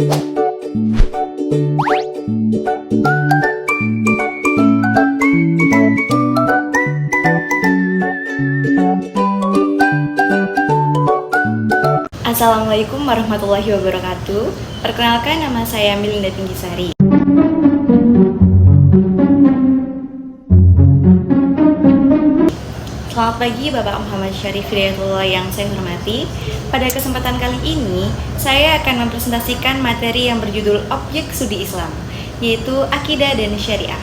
Assalamualaikum warahmatullahi wabarakatuh. Perkenalkan, nama saya Milinda Tinggisari. Selamat pagi Bapak Muhammad Syarif Hidayatullah yang saya hormati. Pada kesempatan kali ini, saya akan mempresentasikan materi yang berjudul Objek Studi Islam, yaitu Akidah dan Syariah.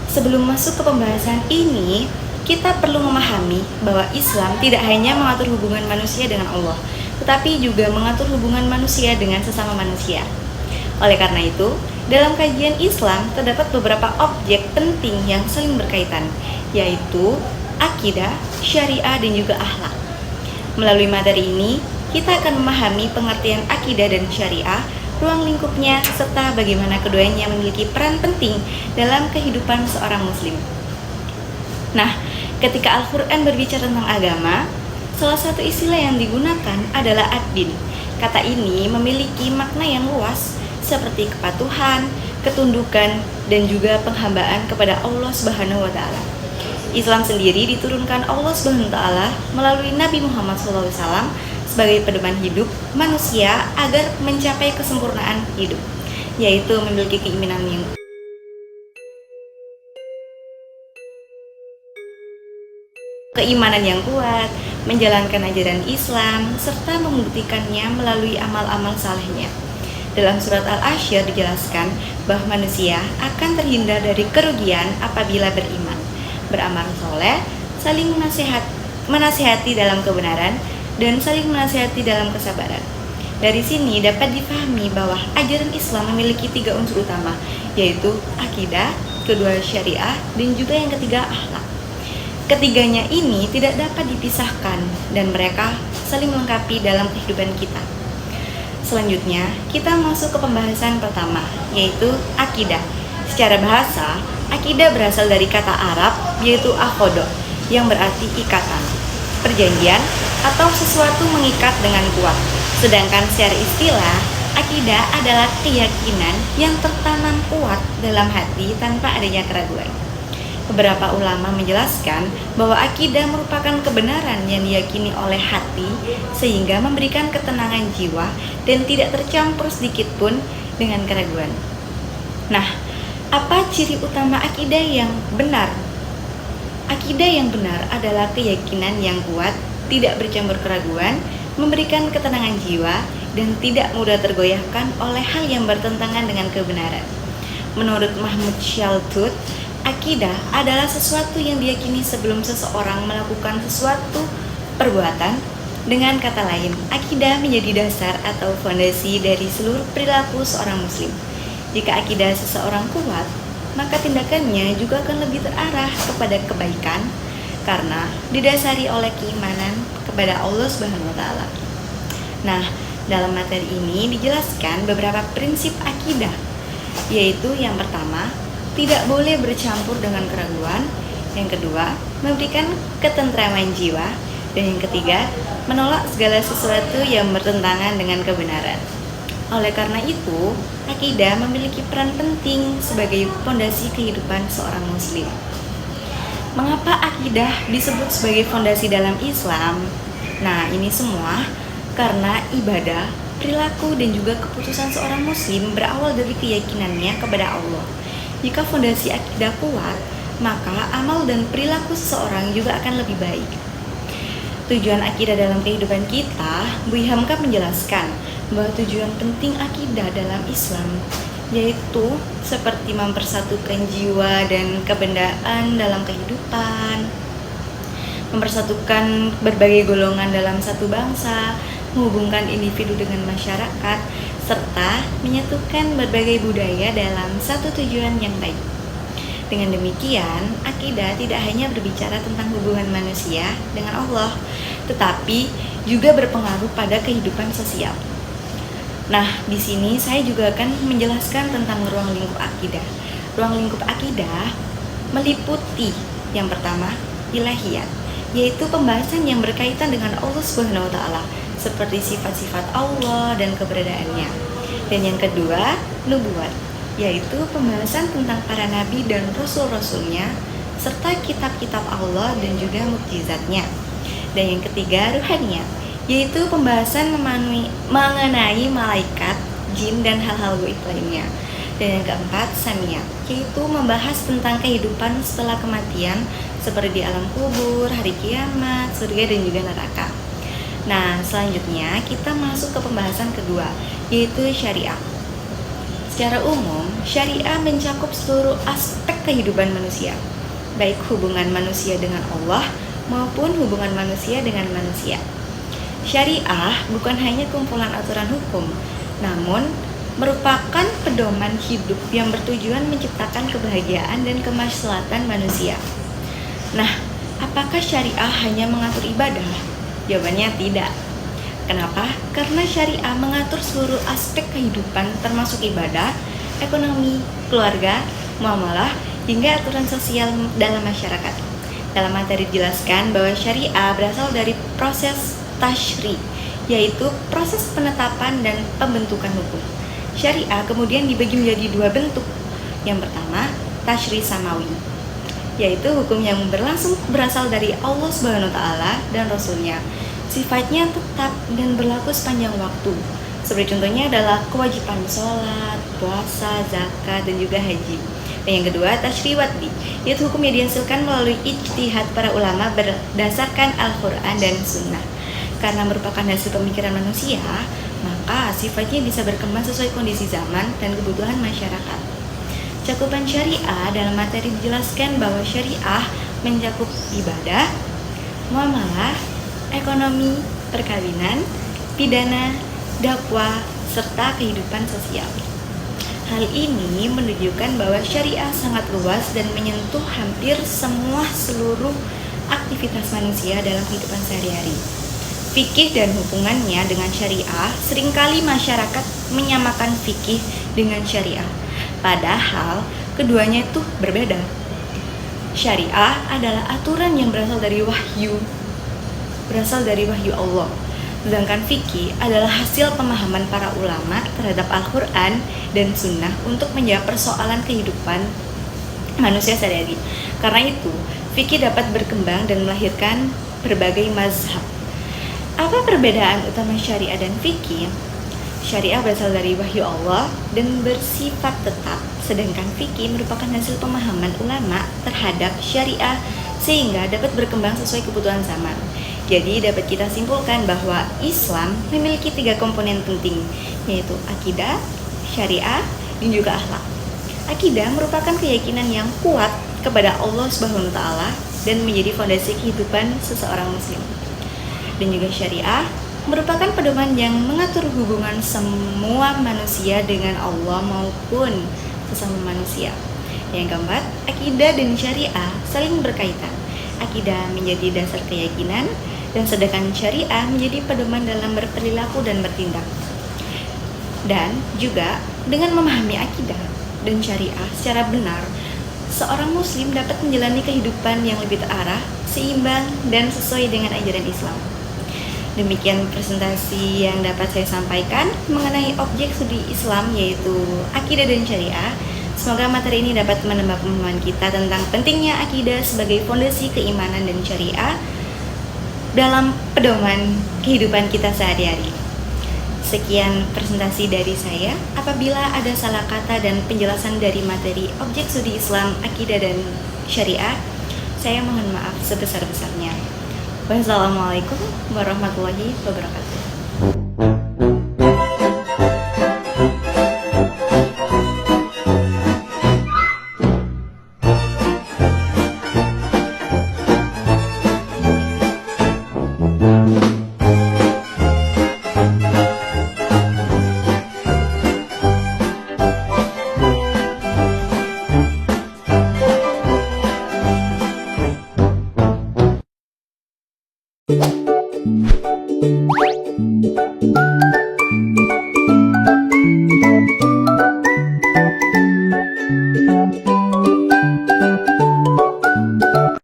Sebelum masuk ke pembahasan ini, kita perlu memahami bahwa Islam tidak hanya mengatur hubungan manusia dengan Allah, tetapi juga mengatur hubungan manusia dengan sesama manusia. Oleh karena itu, dalam kajian Islam terdapat beberapa objek penting yang saling berkaitan, yaitu akidah, syariah, dan juga akhlak. Melalui materi ini, kita akan memahami pengertian akidah dan syariah, ruang lingkupnya, serta bagaimana keduanya memiliki peran penting dalam kehidupan seorang muslim. Nah, ketika Al-Quran berbicara tentang agama, salah satu istilah yang digunakan adalah ad-din. Kata ini memiliki makna yang luas, seperti kepatuhan, ketundukan, dan juga penghambaan kepada Allah Subhanahu wa Ta'ala. Islam sendiri diturunkan Allah Subhanahu wa Ta'ala melalui Nabi Muhammad SAW sebagai pedoman hidup manusia agar mencapai kesempurnaan hidup, yaitu memiliki keimanan yang kuat, menjalankan ajaran Islam, serta membuktikannya melalui amal-amal salehnya. Dalam surat Al-Asyr dijelaskan bahwa manusia akan terhindar dari kerugian apabila beriman, beramal soleh, saling menasihati dalam kebenaran, dan saling menasihati dalam kesabaran. Dari sini dapat dipahami bahwa ajaran Islam memiliki 3 unsur utama, yaitu akidah, kedua syariah, dan juga yang ketiga akhlak. Ketiganya ini tidak dapat dipisahkan dan mereka saling melengkapi dalam kehidupan kita. Selanjutnya, kita masuk ke pembahasan pertama, yaitu akidah. Secara bahasa, akidah berasal dari kata Arab, yaitu akhodo, yang berarti ikatan, perjanjian, atau sesuatu mengikat dengan kuat. Sedangkan secara istilah, akidah adalah keyakinan yang tertanam kuat dalam hati tanpa adanya keraguan. Beberapa ulama menjelaskan bahwa akidah merupakan kebenaran yang diyakini oleh hati sehingga memberikan ketenangan jiwa dan tidak tercampur sedikit pun dengan keraguan. Nah, apa ciri utama akidah yang benar? Akidah yang benar adalah keyakinan yang kuat, tidak bercampur keraguan, memberikan ketenangan jiwa, dan tidak mudah tergoyahkan oleh hal yang bertentangan dengan kebenaran. Menurut Mahmud Shaltut, akidah adalah sesuatu yang diyakini sebelum seseorang melakukan sesuatu perbuatan. Dengan kata lain, akidah menjadi dasar atau fondasi dari seluruh perilaku seorang muslim. Jika akidah seseorang kuat, maka tindakannya juga akan lebih terarah kepada kebaikan karena didasari oleh keimanan kepada Allah Subhanahu wa Ta'ala. Nah, dalam materi ini dijelaskan beberapa prinsip akidah, yaitu yang pertama, tidak boleh bercampur dengan keraguan. Yang kedua, memberikan ketentraman jiwa. Dan yang ketiga, menolak segala sesuatu yang bertentangan dengan kebenaran. Oleh karena itu, akidah memiliki peran penting sebagai fondasi kehidupan seorang muslim. Mengapa akidah disebut sebagai fondasi dalam Islam? Nah, ini semua karena ibadah, perilaku, dan juga keputusan seorang muslim berawal dari keyakinannya kepada Allah. Jika fondasi akidah kuat, maka amal dan perilaku seseorang juga akan lebih baik. Tujuan akidah dalam kehidupan kita, Buya Hamka menjelaskan bahwa tujuan penting akidah dalam Islam yaitu seperti mempersatukan jiwa dan kebendaan dalam kehidupan, mempersatukan berbagai golongan dalam satu bangsa, menghubungkan individu dengan masyarakat, serta menyatukan berbagai budaya dalam satu tujuan yang baik. Dengan demikian, akidah tidak hanya berbicara tentang hubungan manusia dengan Allah, tetapi juga berpengaruh pada kehidupan sosial. Nah, di sini saya juga akan menjelaskan tentang ruang lingkup akidah. Ruang lingkup akidah meliputi Yang pertama, ilahiyat, yaitu pembahasan yang berkaitan dengan Allah Subhanahu wa taala, seperti sifat-sifat Allah dan keberadaannya. Dan yang kedua, nubuat, yaitu pembahasan tentang para nabi dan rasul-rasulnya serta kitab-kitab Allah dan juga mukjizatnya. Dan yang ketiga, ruhaniyat, yaitu pembahasan mengenai malaikat, jin, dan hal-hal gaib lainnya. Dan yang keempat, samiyat, yaitu membahas tentang kehidupan setelah kematian seperti di alam kubur, hari kiamat, surga, dan juga neraka. Nah, selanjutnya kita masuk ke pembahasan kedua, yaitu syariah. Secara umum, syariah mencakup seluruh aspek kehidupan manusia, baik hubungan manusia dengan Allah maupun hubungan manusia dengan manusia. Syariah bukan hanya kumpulan aturan hukum, namun merupakan pedoman hidup yang bertujuan menciptakan kebahagiaan dan kemaslahatan manusia. Nah, apakah syariah hanya mengatur ibadah? Jawabannya tidak. Kenapa? Karena syariah mengatur seluruh aspek kehidupan termasuk ibadah, ekonomi, keluarga, muamalah, hingga aturan sosial dalam masyarakat. Dalam materi dijelaskan bahwa syariah berasal dari proses tasyri, yaitu proses penetapan dan pembentukan hukum. Syariah kemudian dibagi menjadi dua bentuk. Yang pertama, tasyri samawi, yaitu hukum yang berasal dari Allah Subhanahu wa taala dan Rasulnya. Sifatnya tetap dan berlaku sepanjang waktu. Seperti contohnya adalah kewajiban sholat, puasa, zakat, dan juga haji. Dan yang kedua, tasyri wad'i, yaitu hukum yang dihasilkan melalui ijtihad para ulama berdasarkan Al-Quran dan Sunnah. Karena merupakan hasil pemikiran manusia, maka sifatnya bisa berkembang sesuai kondisi zaman dan kebutuhan masyarakat. Cakupan syariah dalam materi dijelaskan bahwa syariah mencakup ibadah, muamalah, ekonomi, perkawinan, pidana, dakwah, serta kehidupan sosial. Hal ini menunjukkan bahwa syariah sangat luas dan menyentuh hampir seluruh aktivitas manusia dalam kehidupan sehari-hari. Fikih dan hubungannya dengan syariah, seringkali masyarakat menyamakan fikih dengan syariah, padahal keduanya itu berbeda. Syariah adalah aturan yang berasal dari wahyu Allah, sedangkan fikih adalah hasil pemahaman para ulama terhadap Al-Quran dan Sunnah untuk menjawab persoalan kehidupan manusia sehari-hari. Karena itu, fikih dapat berkembang dan melahirkan berbagai mazhab. Apa perbedaan utama syariah dan fikih? Syariah berasal dari wahyu Allah dan bersifat tetap, sedangkan fikih merupakan hasil pemahaman ulama terhadap syariah sehingga dapat berkembang sesuai kebutuhan zaman. Jadi dapat kita simpulkan bahwa Islam memiliki 3 komponen penting, yaitu akidah, syariah, dan juga akhlak. Akidah merupakan keyakinan yang kuat kepada Allah Subhanahu wa taala dan menjadi fondasi kehidupan seseorang muslim. Dan juga syariah merupakan pedoman yang mengatur hubungan semua manusia dengan Allah maupun sesama manusia. Yang keempat, akidah dan syariah saling berkaitan. Akidah menjadi dasar keyakinan dan sedangkan syariah menjadi pedoman dalam berperilaku dan bertindak. Dan juga dengan memahami akidah dan syariah secara benar, seorang muslim dapat menjalani kehidupan yang lebih terarah, seimbang, dan sesuai dengan ajaran Islam. Demikian presentasi yang dapat saya sampaikan mengenai objek studi Islam, yaitu akidah dan syariah. Semoga materi ini dapat menambah pemahaman kita tentang pentingnya akidah sebagai fondasi keimanan dan syariah dalam pedoman kehidupan kita sehari-hari. Sekian presentasi dari saya. Apabila ada salah kata dan penjelasan dari materi objek studi Islam, akidah, dan syariah, saya mohon maaf sebesar-besarnya. Wassalamualaikum warahmatullahi wabarakatuh.